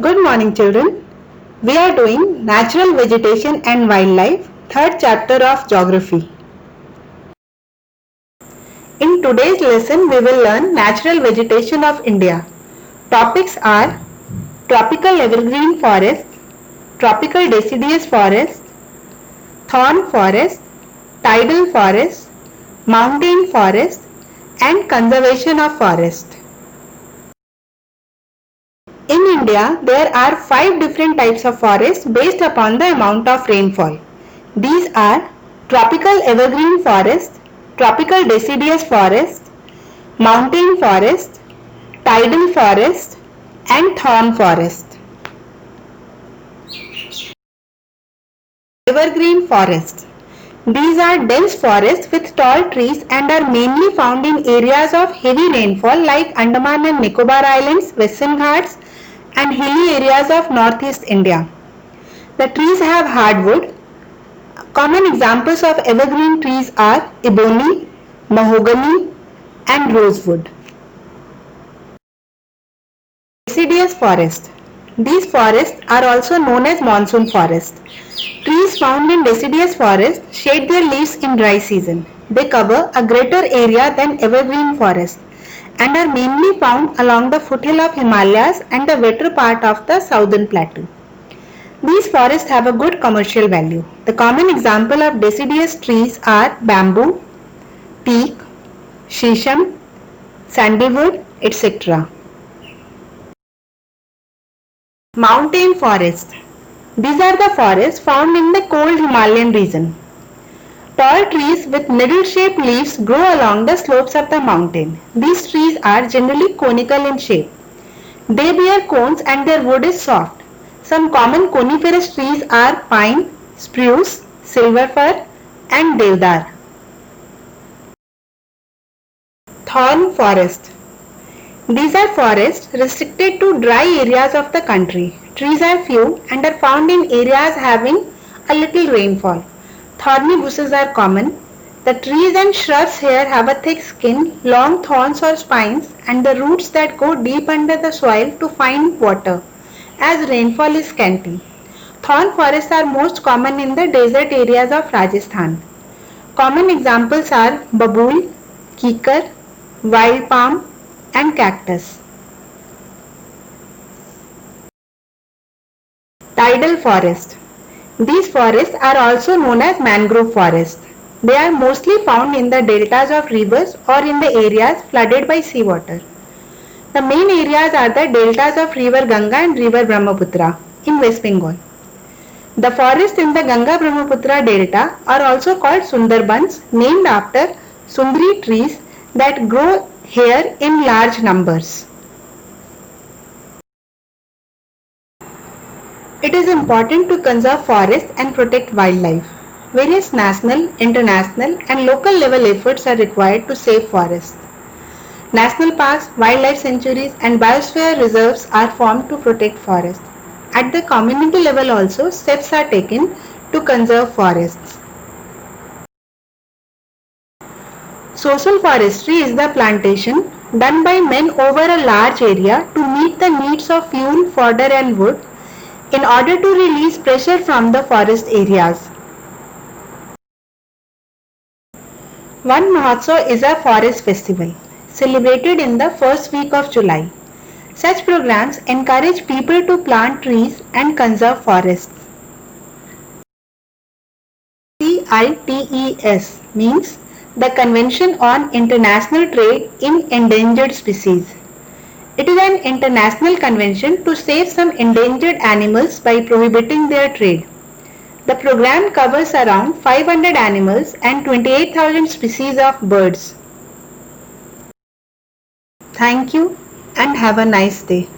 Good morning, children. We are doing Natural Vegetation and Wildlife, third chapter of Geography. In today's lesson, we will learn natural vegetation of India. Topics are tropical evergreen forest, tropical deciduous forest, thorn forest, tidal forest, mountain forest, and conservation of forest. In India, there are 5 different types of forests based upon the amount of rainfall. These are tropical evergreen forest, tropical deciduous forest, mountain forest, tidal forest, and thorn forest. Evergreen forest. These are dense forests with tall trees and are mainly found in areas of heavy rainfall like Andaman and Nicobar Islands, Western Ghats, and hilly areas of northeast India. The trees have hardwood. Common examples of evergreen trees are ebony, mahogany, and rosewood. Deciduous forest. These forests are also known as monsoon forest. Trees found in deciduous forest shade their leaves in dry season. They cover a greater area than evergreen forest and are mainly found along the foothill of Himalayas and the wetter part of the southern plateau. These forests have a good commercial value. The common example of deciduous trees are bamboo, teak, shisham, sandalwood, etc. Mountain forest. These are the forests found in the cold Himalayan region. Tall trees with needle-shaped leaves grow along the slopes of the mountain. These trees are generally conical in shape. They bear cones and their wood is soft. Some common coniferous trees are pine, spruce, silver fir, and deodar. Thorn forest. These are forests restricted to dry areas of the country. Trees are few and are found in areas having a little rainfall. Thorny bushes are common. The trees and shrubs here have a thick skin, long thorns or spines, and the roots that go deep under the soil to find water, as rainfall is scanty. Thorn forests are most common in the desert areas of Rajasthan. Common examples are babool, kikar, wild palm, and cactus. Tidal forest. These forests are also known as mangrove forests. They are mostly found in the deltas of rivers or in the areas flooded by seawater. The main areas are the deltas of river Ganga and river Brahmaputra in West Bengal. The forests in the Ganga-Brahmaputra delta are also called Sundarbans, named after Sundari trees that grow here in large numbers. It is important to conserve forests and protect wildlife. Various national, international, and local level efforts are required to save forests. National parks, wildlife sanctuaries, and biosphere reserves are formed to protect forests. At the community level also, steps are taken to conserve forests. Social forestry is the plantation done by men over a large area to meet the needs of fuel, fodder, and wood in order to release pressure from the forest areas. Van Mahotsav is a forest festival celebrated in the first week of July. Such programs encourage people to plant trees and conserve forests. CITES means the Convention on International Trade in Endangered Species. It is an international convention to save some endangered animals by prohibiting their trade. The program covers around 500 animals and 28,000 species of birds. Thank you and have a nice day.